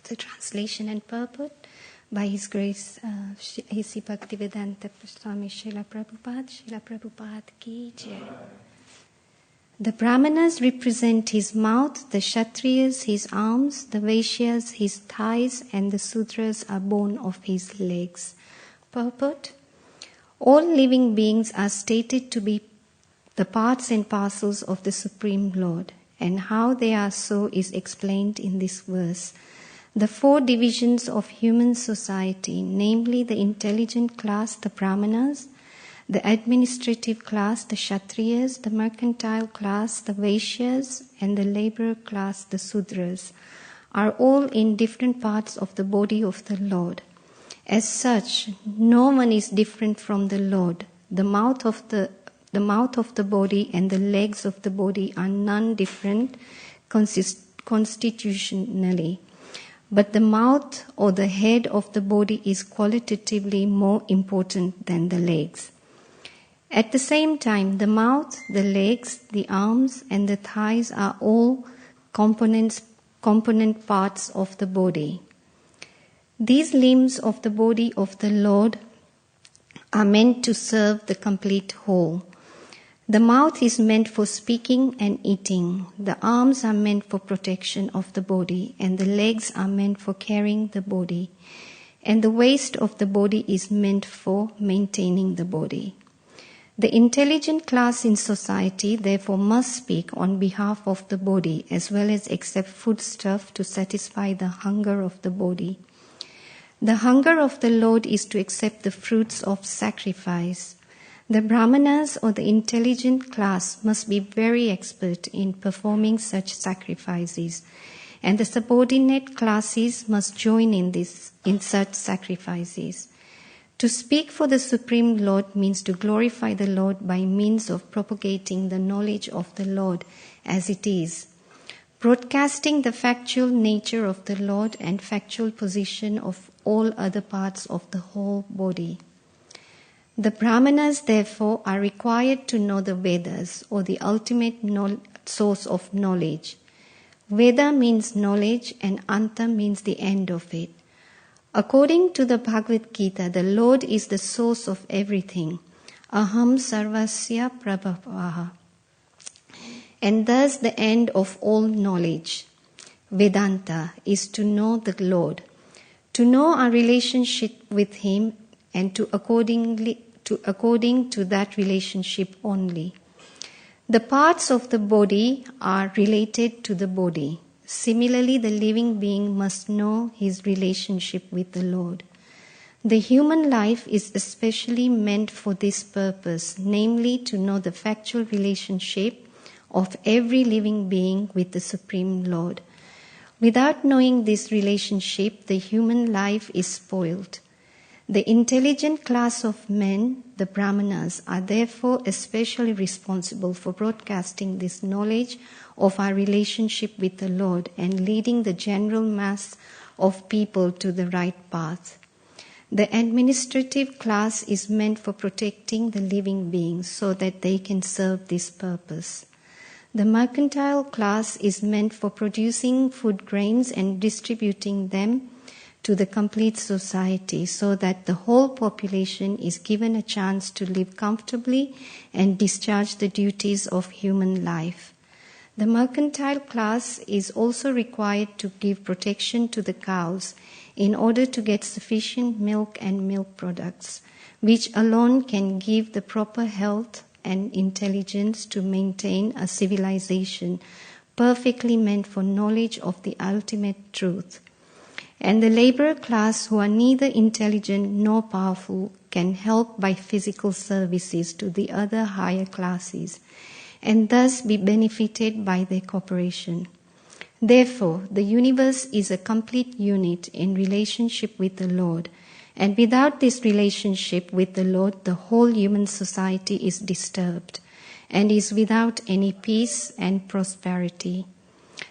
The translation and purport by His Grace, A.C. Bhaktivedanta Swami Srila Prabhupada ki Jai. The Brahmanas represent his mouth, the Kshatriyas his arms, the Vaishyas his thighs, and the Sudras are bone of his legs. Purport: all living beings are stated to be the parts and parcels of the Supreme Lord, and how they are so is explained in this verse. The four divisions of human society, namely the intelligent class, the Brahmanas, the administrative class, the Kshatriyas, the mercantile class, the Vaishyas, and the laborer class, the Sudras, are all in different parts of the body of the Lord. As such, no one is different from the Lord. The mouth of the body and the legs of the body are none different constitutionally. But the mouth or the head of the body is qualitatively more important than the legs. At the same time, the mouth, the legs, the arms, and the thighs are all component parts of the body. These limbs of the body of the Lord are meant to serve the complete whole. The mouth is meant for speaking and eating. The arms are meant for protection of the body, and the legs are meant for carrying the body. And the waist of the body is meant for maintaining the body. The intelligent class in society therefore must speak on behalf of the body as well as accept foodstuff to satisfy the hunger of the body. The hunger of the Lord is to accept the fruits of sacrifice. The Brahmanas or the intelligent class must be very expert in performing such sacrifices, and the subordinate classes must join in such sacrifices. To speak for the Supreme Lord means to glorify the Lord by means of propagating the knowledge of the Lord as it is, broadcasting the factual nature of the Lord and factual position of all other parts of the whole body. The Brahmanas, therefore, are required to know the Vedas, or the ultimate source of knowledge. Veda means knowledge, and Anta means the end of it. According to the Bhagavad Gita, the Lord is the source of everything. Aham sarvasya prabhavaha. And thus the end of all knowledge. Vedanta is to know the Lord, to know our relationship with Him, and according to that relationship only. The parts of the body are related to the body. Similarly, the living being must know his relationship with the Lord. The human life is especially meant for this purpose, namely to know the factual relationship of every living being with the Supreme Lord. Without knowing this relationship, the human life is spoiled. The intelligent class of men, the Brahmanas, are therefore especially responsible for broadcasting this knowledge of our relationship with the Lord and leading the general mass of people to the right path. The administrative class is meant for protecting the living beings so that they can serve this purpose. The mercantile class is meant for producing food grains and distributing them to the complete society so that the whole population is given a chance to live comfortably and discharge the duties of human life. The mercantile class is also required to give protection to the cows in order to get sufficient milk and milk products, which alone can give the proper health and intelligence to maintain a civilization perfectly meant for knowledge of the ultimate truth. And the laborer class, who are neither intelligent nor powerful, can help by physical services to the other higher classes, and thus be benefited by their cooperation. Therefore, the universe is a complete unit in relationship with the Lord, and without this relationship with the Lord, the whole human society is disturbed and is without any peace and prosperity.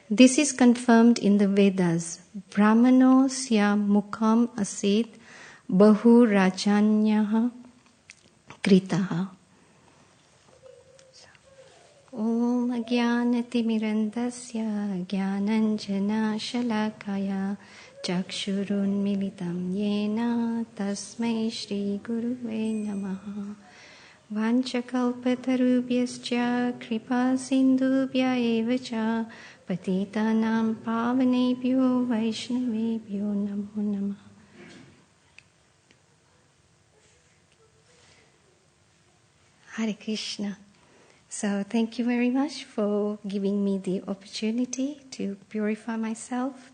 This is confirmed in the Vedas. Brahmano sya mukham asit bahu rajanyaha kritaha. Om Ajnanatimirandasya Jnananjana Shalakaya Chakshurun Militam Yena Tasmai Shri Guruve Namaha Vanchakalpatarubhyascha Kripa Sindhubhya Evacha Patitanam Pavanebhyo Vaishnavebhyo Namo Namaha. Hare Krishna. So thank you very much for giving me the opportunity to purify myself.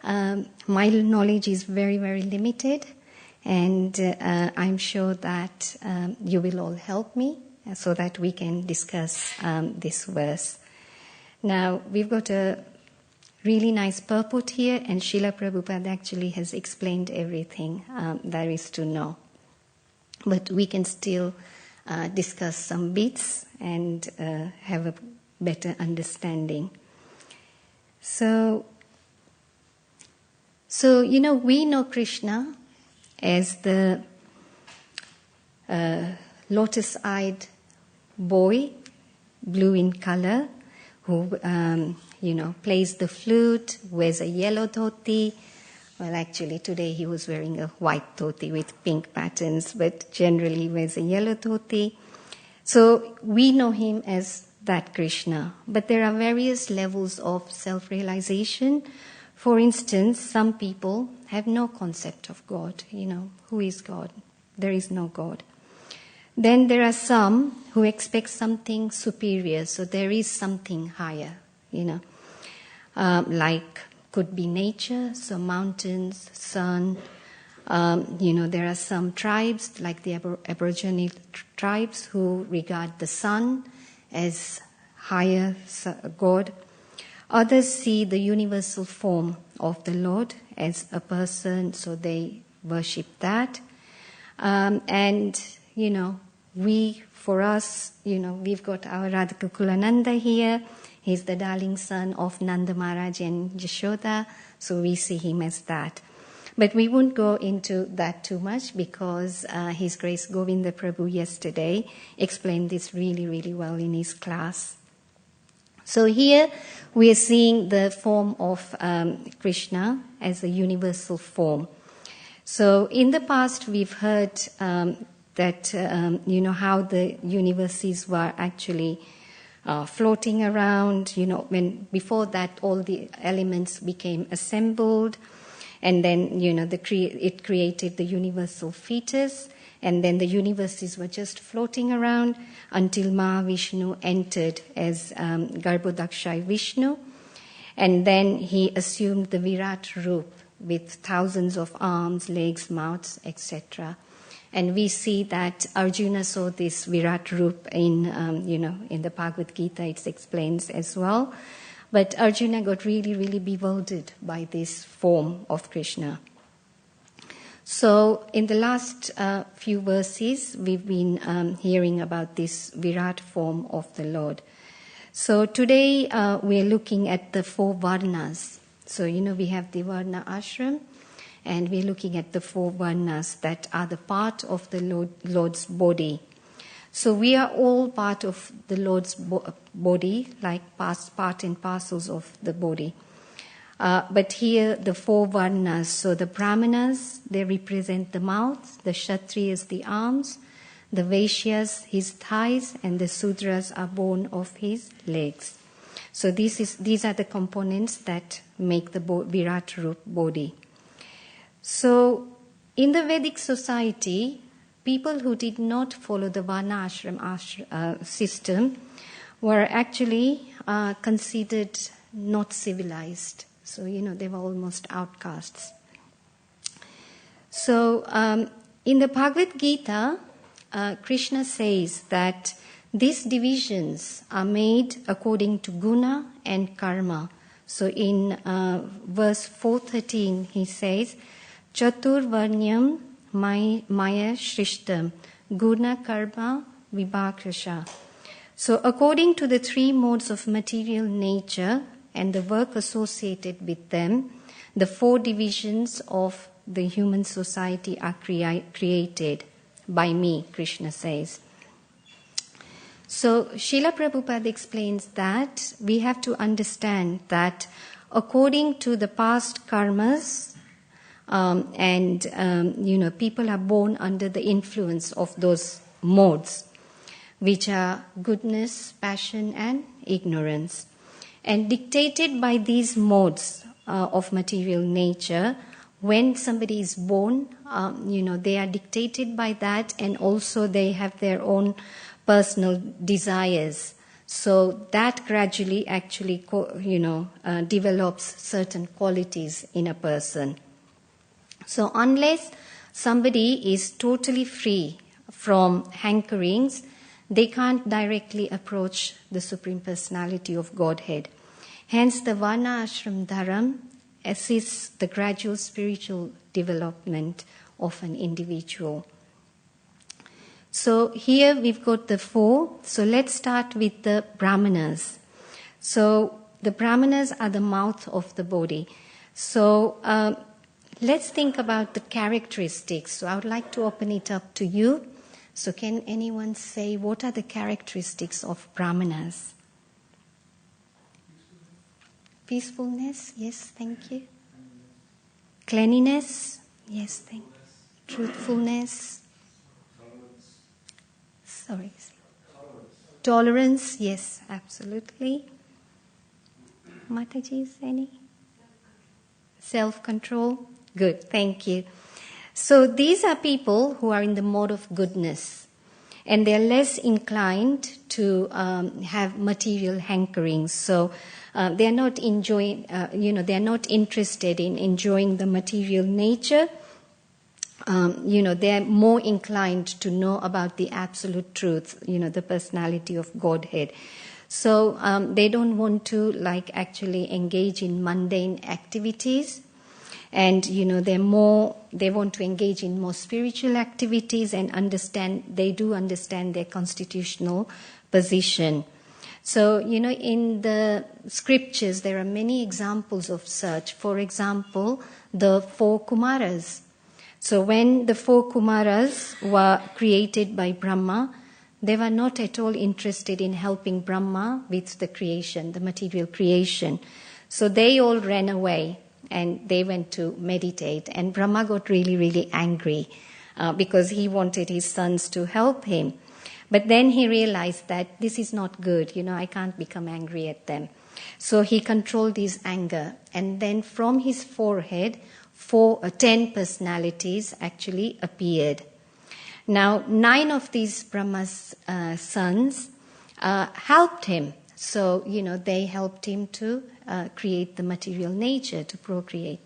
My knowledge is very, very limited, and I'm sure that you will all help me so that we can discuss this verse. Now, we've got a really nice purport here, and Srila Prabhupada actually has explained everything there is to know. But we can still discuss some bits and have a better understanding. So we know Krishna as the lotus-eyed boy, blue in color, who plays the flute, wears a yellow dhoti. Well, actually, today he was wearing a white dhoti with pink patterns, but generally he wears a yellow dhoti. So we know him as that Krishna. But there are various levels of self-realization. For instance, some people have no concept of God. Who is God? There is no God. Then there are some who expect something superior, so there is something higher, like could be nature, so mountains, sun. There are some tribes, like the Aboriginal tribes, who regard the sun as higher God. Others see the universal form of the Lord as a person, so they worship that. We've got our Radhakakulananda here. He's the darling son of Nanda Maharaj and Yashoda, so we see him as that. But we won't go into that too much because His Grace Govinda Prabhu yesterday explained this really, really well in his class. So here we are seeing the form of Krishna as a universal form. So in the past we've heard that, how the universes were actually floating around, when before that all the elements became assembled, and then, it created the universal fetus, and then the universes were just floating around until Mahavishnu entered as Garbhodakshay Vishnu, and then he assumed the Virat Roop with thousands of arms, legs, mouths, etc. And we see that Arjuna saw this Virat Roop in the Bhagavad Gita, it explains as well. But Arjuna got really, really bewildered by this form of Krishna. So in the last few verses, we've been hearing about this Virat form of the Lord. So today we're looking at the 4 Varnas. So, we have the Varna Ashram, and we're looking at the 4 Varnas that are the part of the Lord's body. So we are all part of the Lord's body, like part and parcels of the body. But here the 4 Varnas, so the Brahmanas, they represent the mouth, the Kshatriyas, the arms, the Vaishyas, his thighs, and the Sudras are born of his legs. So these are the components that make the Virat Roop body. So in the Vedic society, people who did not follow the Varna Ashram system were actually considered not civilized. So, they were almost outcasts. So, in the Bhagavad Gita, Krishna says that these divisions are made according to guna and karma. So, in verse 413, he says, Chatur Varnyam Maya Shrishtam Guna Karma Vibhakrasha. So according to the 3 modes of material nature and the work associated with them, the 4 divisions of the human society are created by me, Krishna says. So Srila Prabhupada explains that we have to understand that according to the past karmas, people are born under the influence of those modes, which are goodness, passion, and ignorance. And dictated by these modes of material nature, when somebody is born, they are dictated by that, and also they have their own personal desires. So that gradually actually, develops certain qualities in a person. So unless somebody is totally free from hankerings, they can't directly approach the Supreme Personality of Godhead. Hence, the Varna Ashram Dharam assists the gradual spiritual development of an individual. So here we've got the 4. So let's start with the Brahmanas. So the Brahmanas are the mouth of the body. So let's think about the characteristics. So I would like to open it up to you. So can anyone say what are the characteristics of Brahmanas? Peacefulness, yes, thank you. Cleanliness, yes, thank you. Truthfulness. Sorry. Tolerance, yes, absolutely. Mataji, any? Self-control. Good, thank you. So these are people who are in the mode of goodness, and they're less inclined to have material hankerings. So they're not enjoying, they're not interested in enjoying the material nature. They're more inclined to know about the absolute truth, the personality of Godhead. So they don't want to actually engage in mundane activities. And, they want to engage in more spiritual activities and they do understand their constitutional position. So, in the scriptures, there are many examples of such. For example, the 4 Kumaras. So when the 4 Kumaras were created by Brahma, they were not at all interested in helping Brahma with the creation, the material creation. So they all ran away. And they went to meditate. And Brahma got really, really angry because he wanted his sons to help him. But then he realized that this is not good. I can't become angry at them. So he controlled his anger. And then from his forehead, 10 personalities actually appeared. Now, 9 of these Brahma's sons helped him. So, they helped him to create the material nature, to procreate.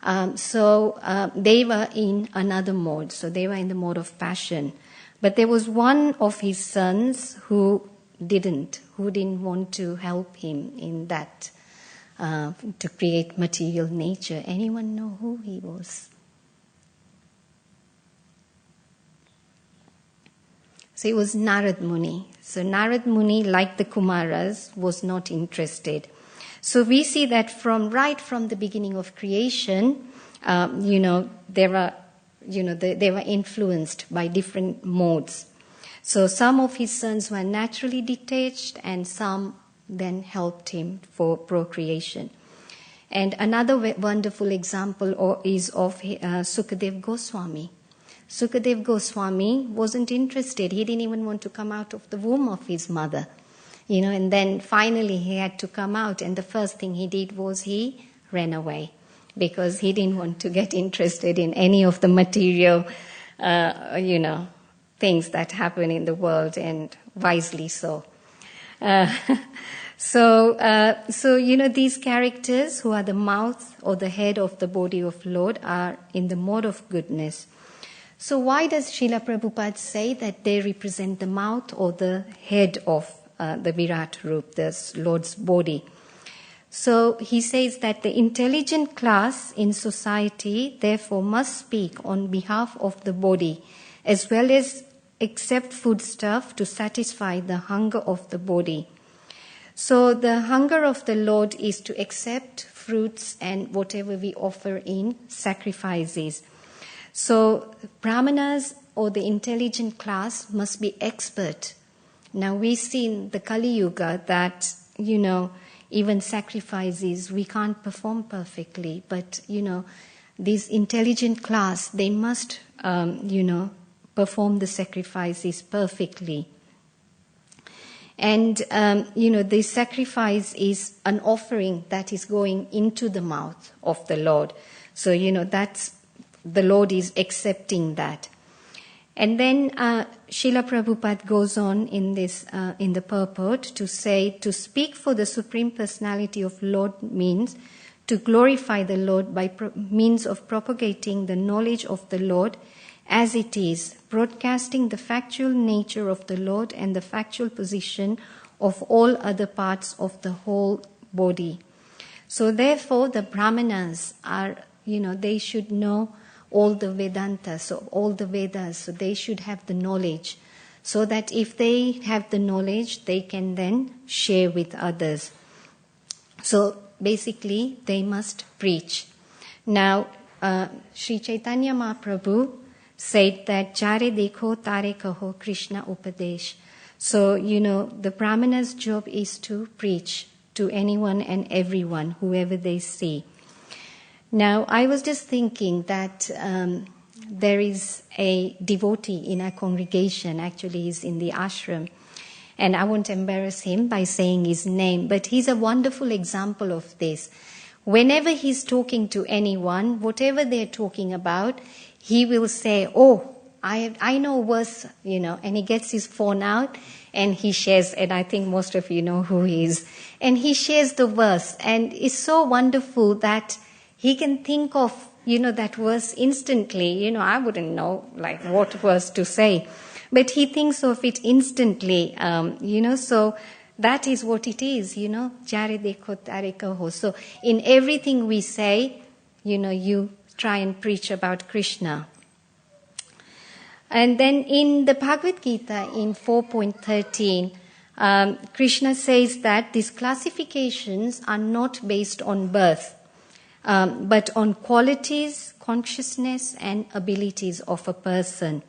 They were in another mode. So they were in the mode of passion. But there was one of his sons who didn't want to help him in that, to create material nature. Anyone know who he was? So it was Narad Muni. So Narad Muni, like the Kumaras, was not interested. So we see that right from the beginning of creation, they were influenced by different modes. So some of his sons were naturally detached, and some then helped him for procreation. And another wonderful example is of Sukadev Goswami. Sukadev Goswami wasn't interested. He didn't even want to come out of the womb of his mother. And then finally he had to come out, and the first thing he did was he ran away because he didn't want to get interested in any of the material, things that happen in the world, and wisely so. These characters who are the mouth or the head of the body of Lord are in the mode of goodness. So why does Srila Prabhupada say that they represent the mouth or the head of the Virat Roop, the Lord's body? So he says that the intelligent class in society therefore must speak on behalf of the body, as well as accept foodstuff to satisfy the hunger of the body. So the hunger of the Lord is to accept fruits and whatever we offer in sacrifices. So Brahmanas or the intelligent class must be expert Now we see in the Kali Yuga that, even sacrifices we can't perform perfectly, but, this intelligent class, they must, perform the sacrifices perfectly. And, the sacrifice is an offering that is going into the mouth of the Lord. So, that's, the Lord is accepting that. And then Srila Prabhupada goes on in this, in the purport to say, to speak for the Supreme Personality of Lord means to glorify the Lord by means of propagating the knowledge of the Lord as it is, broadcasting the factual nature of the Lord and the factual position of all other parts of the whole body. So therefore the Brahmanas are, they should know all the Vedanta, so all the Vedas, so they should have the knowledge, so that if they have the knowledge, they can then share with others. So basically, they must preach. Now, Sri Chaitanya Mahaprabhu said that Jare dekho tare kaho Krishna upadesh. So, the Brahmana's job is to preach to anyone and everyone, whoever they see. Now, I was just thinking that there is a devotee in our congregation, actually he's in the ashram, and I won't embarrass him by saying his name, but he's a wonderful example of this. Whenever he's talking to anyone, whatever they're talking about, he will say, oh, I know a verse, and he gets his phone out and he shares, and I think most of you know who he is, and he shares the verse, and it's so wonderful that he can think of, that verse instantly. I wouldn't know, what verse to say. But he thinks of it instantly, so that is what it is, Jare dekho tare kaho. So in everything we say, you try and preach about Krishna. And then in the Bhagavad Gita, in 4.13, Krishna says that these classifications are not based on birth, but on qualities, consciousness, and abilities of a person.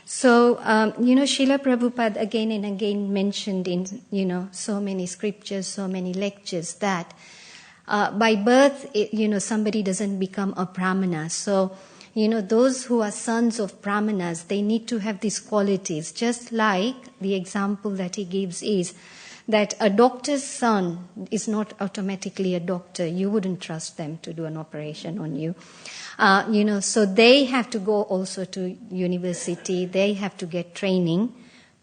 So, Srila Prabhupada again and again mentioned in, so many scriptures, so many lectures that by birth, somebody doesn't become a Brahmana. So, those who are sons of Brahmanas, they need to have these qualities. Just like the example that he gives is that a doctor's son is not automatically a doctor. You wouldn't trust them to do an operation on you. So they have to go also to university. They have to get training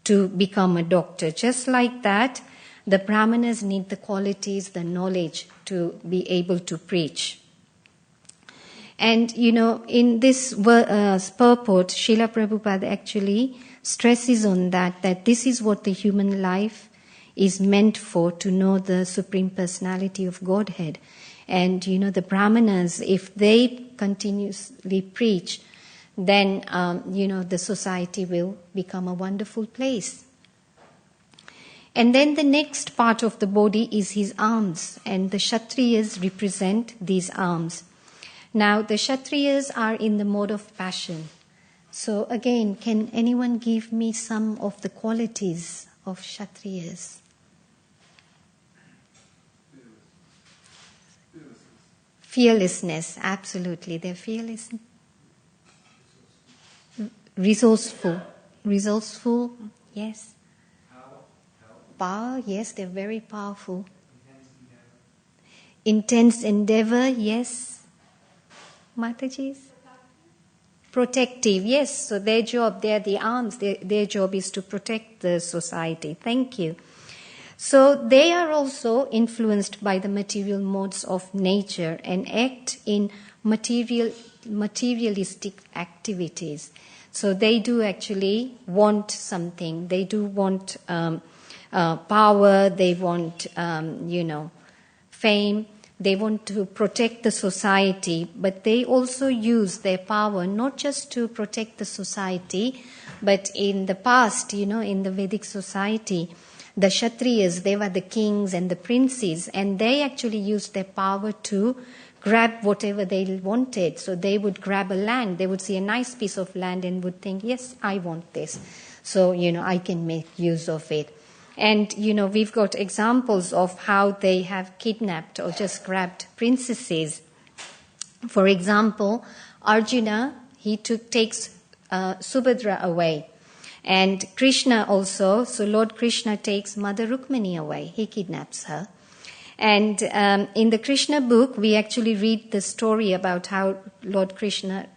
to become a doctor. Just like that, the Brahmanas need the qualities, the knowledge to be able to preach. And, in this purport, Srila Prabhupada actually stresses on that this is what the human life is meant for, to know the Supreme Personality of Godhead. And, the Brahmanas, if they continuously preach, then, the society will become a wonderful place. And then the next part of the body is his arms, and the Kshatriyas represent these arms. Now, the Kshatriyas are in the mode of passion. So again, can anyone give me some of the qualities of Kshatriyas? Fearlessness, absolutely. They're fearless. Resourceful, yes. Power, yes, they're very powerful. Intense endeavor, yes. Mataji's? Protective, yes. So their job, they're the arms, their job is to protect the society. Thank you. So they are also influenced by the material modes of nature and act in materialistic activities. So they do actually want something. They do want power. They want, fame. They want to protect the society, but they also use their power not just to protect the society, but in the past, in the Vedic society, the Kshatriyas, they were the kings and the princes, and they actually used their power to grab whatever they wanted. So they would grab a land. They would see a nice piece of land and would think, yes, I want this. so, I can make use of it. And, we've got examples of how they have kidnapped or just grabbed princesses. For example, Arjuna, he takes Subhadra away. And Krishna also, so Lord Krishna takes Mother Rukmini away. He kidnaps her. And in the Krishna book, we actually read the story about how Lord Krishna,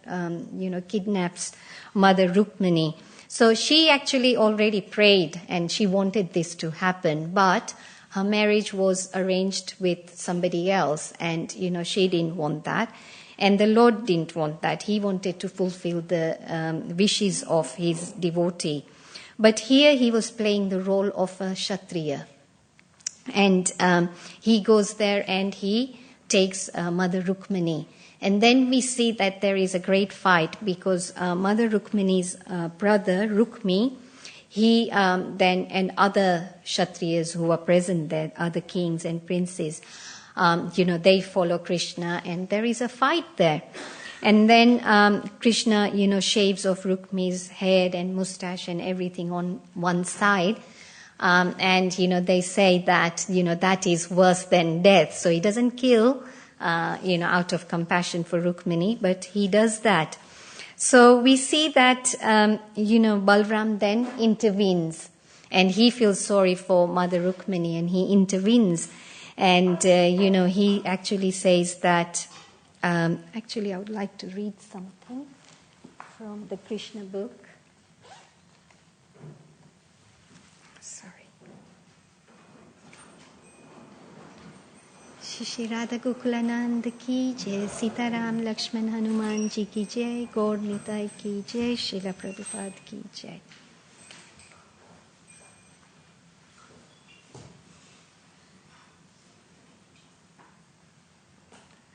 kidnaps Mother Rukmini. So she actually already prayed and she wanted this to happen, but her marriage was arranged with somebody else and, she didn't want that. And the Lord didn't want that. He wanted to fulfill the wishes of his devotee. But here he was playing the role of a Kshatriya. And he goes there and he takes Mother Rukmini. And then we see that there is a great fight because Mother Rukmini's brother, Rukmi, he then and other Kshatriyas who were present there, other kings and princes, they follow Krishna and there is a fight there. And then Krishna, shaves off Rukmi's head and mustache and everything on one side. And, they say that, that is worse than death. So he doesn't kill, out of compassion for Rukmini, but he does that. So we see that, Balram then intervenes and he feels sorry for Mother Rukmini and he intervenes. And, he actually says that, actually I would like to read something from the Krishna book. Shri Radha Gokulanand ki jai, Sitaram Lakshman Hanuman ji ki jai, Gaur Nitai ki jai, Srila Prabhupada ki jai.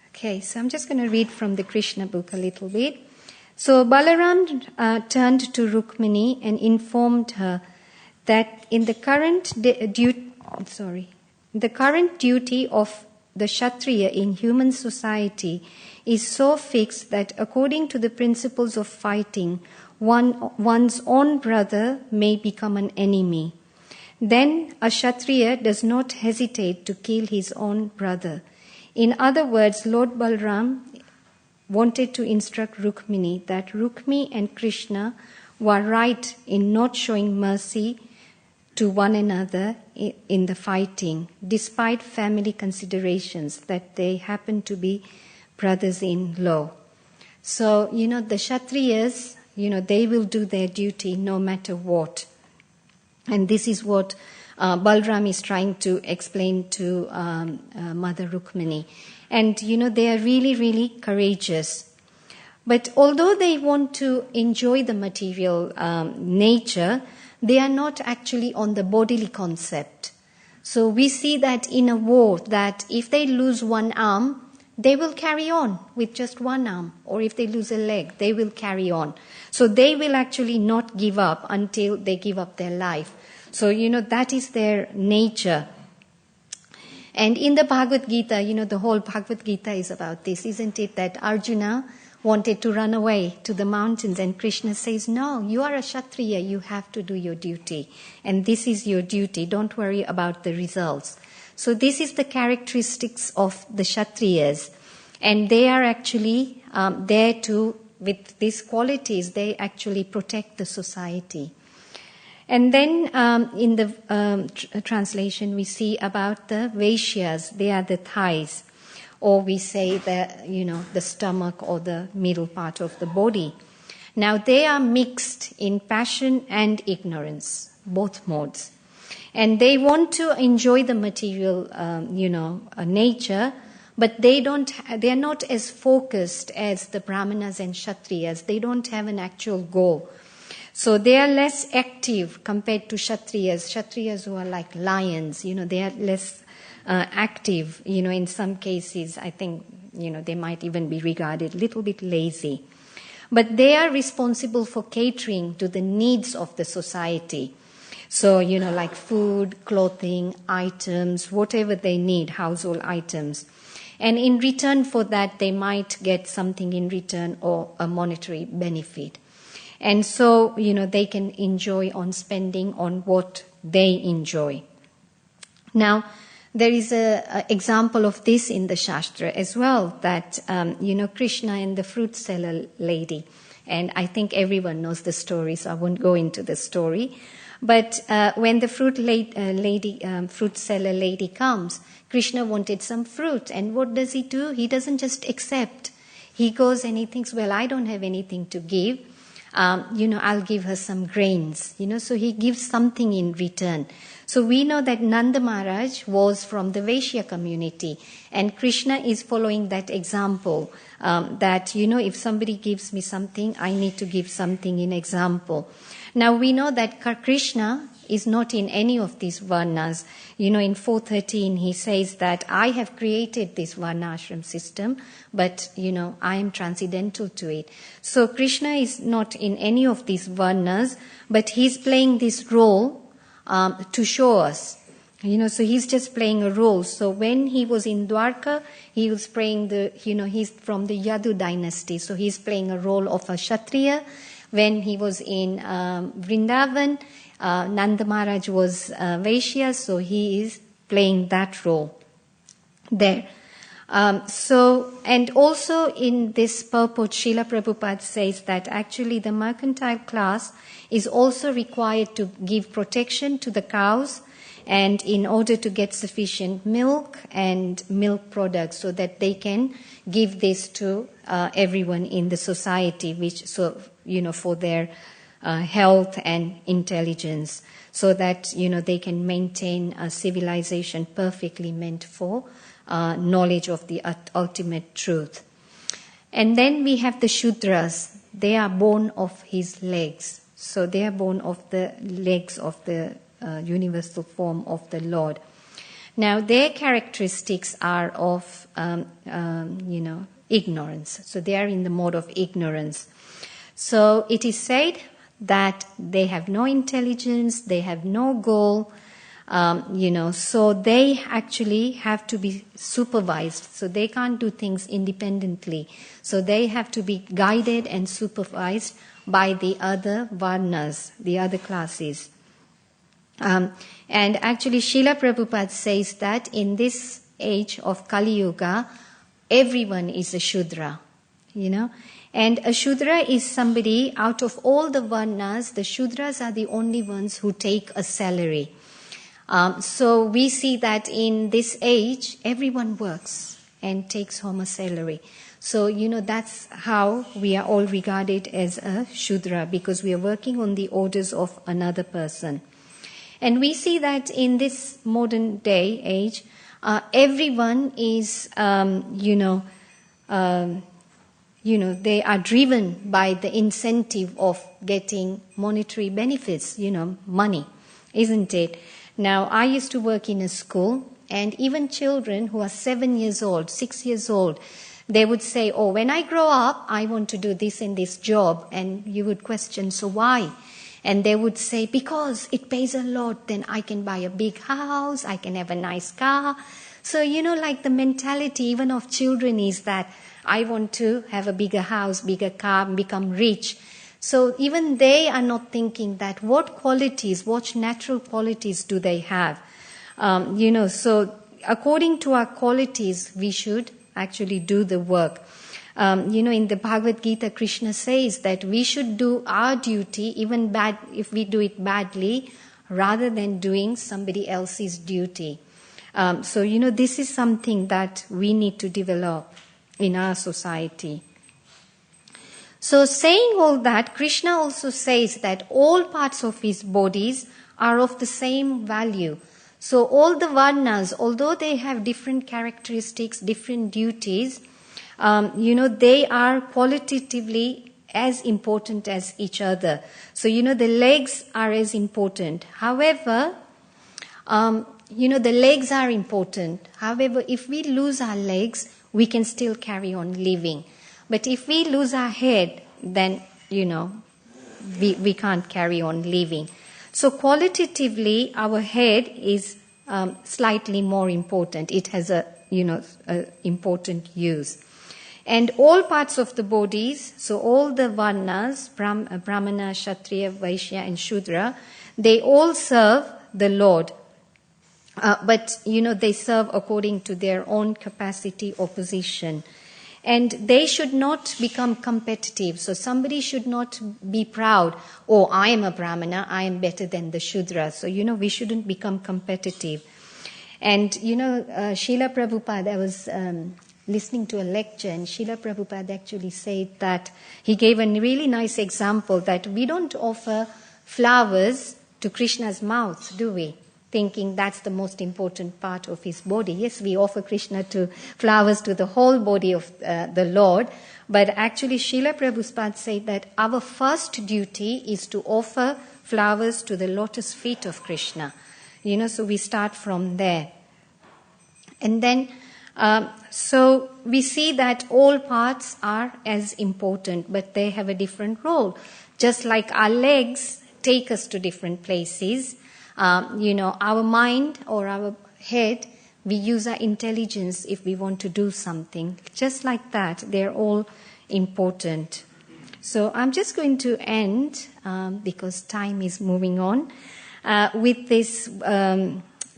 Okay, so I'm just going to read from the Krishna book a little bit. So Balaram turned to Rukmini and informed her that in the current duty of the Kshatriya in human society is so fixed that according to the principles of fighting, one's own brother may become an enemy. Then a Kshatriya does not hesitate to kill his own brother. In other words, Lord Balram wanted to instruct Rukmini that Rukmi and Krishna were right in not showing mercy to one another in the fighting, despite family considerations that they happen to be brothers-in-law. So, the Kshatriyas, they will do their duty no matter what. And this is what Balram is trying to explain to Mother Rukmini. And, they are really, really courageous. But although they want to enjoy the material nature, they are not actually on the bodily concept. So we see that in a war that if they lose one arm, they will carry on with just one arm. Or if they lose a leg, they will carry on. So they will actually not give up until they give up their life. So, that is their nature. And in the Bhagavad Gita, the whole Bhagavad Gita is about this, isn't it? That Arjuna wanted to run away to the mountains and Krishna says, no, you are a Kshatriya, you have to do your duty. And this is your duty, don't worry about the results. So this is the characteristics of the Kshatriyas. And they are actually there to, with these qualities, they actually protect the society. And then in the translation we see about the Vaishyas, they are the thighs. Or we say the stomach or the middle part of the body. Now they are mixed in passion and ignorance, both modes. And they want to enjoy the material, nature, but they are not as focused as the Brahmanas and Kshatriyas. They don't have an actual goal. So they are less active compared to Kshatriyas. Kshatriyas who are like lions, they are less active, in some cases, I think, they might even be regarded a little bit lazy. But they are responsible for catering to the needs of the society. So, like food, clothing, items, whatever they need, household items. And in return for that, they might get something in return or a monetary benefit. And so, they can enjoy on spending on what they enjoy. Now, there is a example of this in the Shastra as well, that, Krishna and the fruit seller lady. And I think everyone knows the story, so I won't go into the story. But when the fruit seller lady comes, Krishna wanted some fruit. And what does he do? He doesn't just accept. He goes and he thinks, well, I don't have anything to give. I'll give her some grains. So he gives something in return. So we know that Nanda Maharaj was from the Vaishya community, and Krishna is following that example, that, if somebody gives me something, I need to give something in example. Now we know that Krishna is not in any of these varnas. In 4.13 he says that I have created this varnashram system, but, I am transcendental to it. So Krishna is not in any of these varnas, but he's playing this role to show us. So he's just playing a role. So when he was in Dwarka, he was playing he's from the Yadu dynasty, so he's playing a role of a Kshatriya. When he was in Vrindavan, Nanda Maharaj was Vaishya, so he is playing that role there. And also in this purport, Srila Prabhupada says that actually the mercantile class is also required to give protection to the cows, and in order to get sufficient milk and milk products, so that they can give this to everyone in the society, for their health and intelligence, so that they can maintain a civilization perfectly meant for knowledge of the ultimate truth. And then we have the Shudras. They are born of his legs. So they are born of the legs of the universal form of the Lord. Now their characteristics are of, ignorance. So they are in the mode of ignorance. So it is said that they have no intelligence, they have no goal, so they actually have to be supervised. So they can't do things independently. So they have to be guided and supervised by the other varnas, the other classes. And actually Srila Prabhupada says that in this age of Kali Yuga, everyone is a Shudra, And a Shudra is somebody, out of all the varnas, the Shudras are the only ones who take a salary. So we see that in this age, everyone works and takes home a salary. So, that's how we are all regarded as a Shudra, because we are working on the orders of another person. And we see that in this modern day age, everyone is, they are driven by the incentive of getting monetary benefits, money, isn't it? Now, I used to work in a school, and even children who are 7 years old, 6 years old, they would say, oh, when I grow up, I want to do this and this job. And you would question, so why? And they would say, because it pays a lot, then I can buy a big house, I can have a nice car. So, like the mentality even of children is that I want to have a bigger house, bigger car, become rich. So even they are not thinking that what qualities, what natural qualities do they have? So according to our qualities, we should actually do the work. In the Bhagavad Gita, Krishna says that we should do our duty, even bad if we do it badly, rather than doing somebody else's duty. This is something that we need to develop in our society. So saying all that, Krishna also says that all parts of his bodies are of the same value. So all the varnas, although they have different characteristics, different duties, they are qualitatively as important as each other. So, the legs are as important. However, the legs are important. However, if we lose our legs, we can still carry on living. But if we lose our head, then, we can't carry on living. So qualitatively, our head is slightly more important. It has a important use. And all parts of the bodies, so all the varnas, Brahmana, Kshatriya, Vaishya and Shudra, they all serve the Lord. But, they serve according to their own capacity or position. And they should not become competitive. So somebody should not be proud, oh, I am a Brahmana, I am better than the Shudra. So, we shouldn't become competitive. And, Srila Prabhupada, I was listening to a lecture, and Srila Prabhupada actually said that he gave a really nice example that we don't offer flowers to Krishna's mouth, do we? Thinking that's the most important part of his body. Yes, we offer flowers to the whole body of the Lord, but actually Srila Prabhupada said that our first duty is to offer flowers to the lotus feet of Krishna. So we start from there. And then, so we see that all parts are as important, but they have a different role. Just like our legs take us to different places, our mind or our head, we use our intelligence if we want to do something. Just like that, they're all important. So I'm just going to end, because time is moving on, with this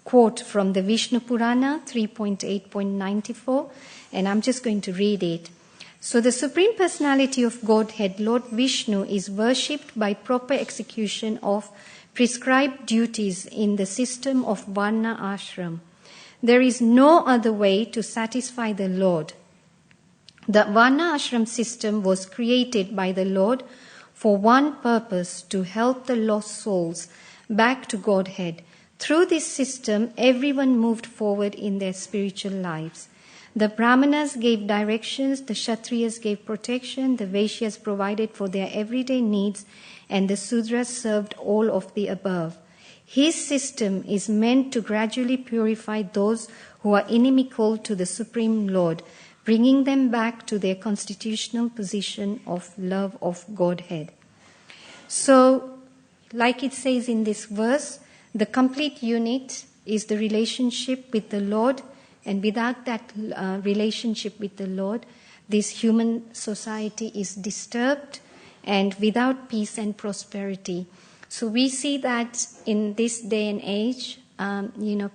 quote from the Vishnu Purana 3.8.94, and I'm just going to read it. So the Supreme Personality of Godhead, Lord Vishnu, is worshipped by proper execution of prescribed duties in the system of Varna Ashram. There is no other way to satisfy the Lord. The Varna Ashram system was created by the Lord for one purpose, to help the lost souls back to Godhead. Through this system, everyone moved forward in their spiritual lives. The Brahmanas gave directions, the Kshatriyas gave protection, the Vaishyas provided for their everyday needs, and the Sudras served all of the above. His system is meant to gradually purify those who are inimical to the Supreme Lord, bringing them back to their constitutional position of love of Godhead. So, like it says in this verse, the complete unit is the relationship with the Lord, and without that relationship with the Lord, this human society is disturbed, and without peace and prosperity. So we see that in this day and age,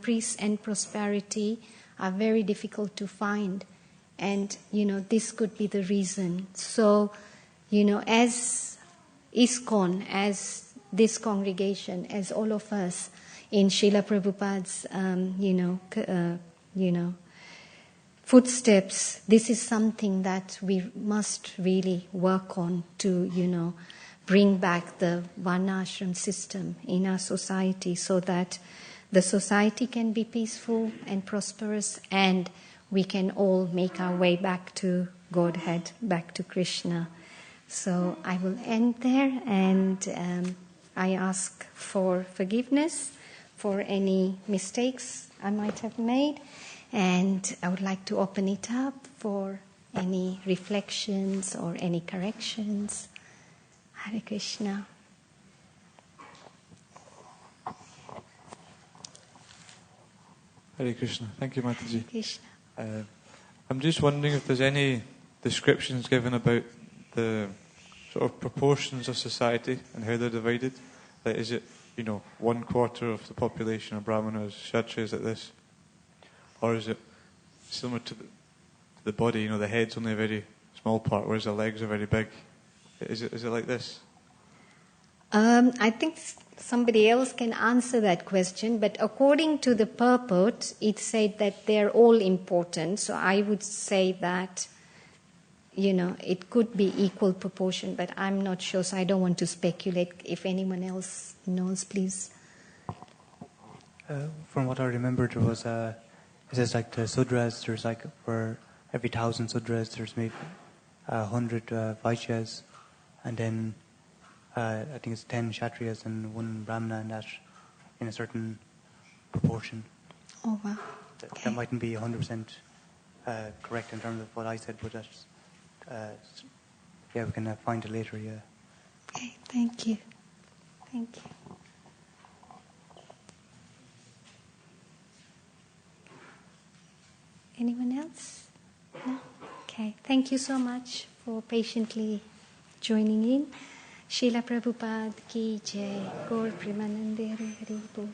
peace and prosperity are very difficult to find. And, this could be the reason. So, as ISKCON, as this congregation, as all of us in Srila Prabhupada's, footsteps, this is something that we must really work on to, bring back the Varnashram system in our society, so that the society can be peaceful and prosperous, and we can all make our way back to Godhead, back to Krishna. So I will end there, and I ask for forgiveness for any mistakes I might have made. And I would like to open it up for any reflections or any corrections. Hare Krishna. Hare Krishna. Thank you, Mataji. Hare Krishna. I'm just wondering if there's any descriptions given about the sort of proportions of society and how they're divided. Like, is it, 1/4 of the population are Brahmanas, Kshatriyas, like this? Or is it similar to the body, the head's only a very small part, whereas the legs are very big? Is it like this? I think somebody else can answer that question, but according to the purport, it said that they're all important. So I would say that, it could be equal proportion, but I'm not sure, so I don't want to speculate. If anyone else knows, please. From what I remember, there was it says like the Sudras, there's like for every 1,000 Sudras, there's maybe 100 Vaishyas, and then I think it's 10 Kshatriyas and 1 Brahmana, and that in a certain proportion. Oh, wow. Okay. That mightn't be 100% correct in terms of what I said, but that's, we can find it later, yeah. Okay, thank you. Thank you. Anyone else? No? Okay. Okay, thank you so much for patiently joining in. Srila Prabhupada ki jai. Gaur Premanande Hari Hari Bol.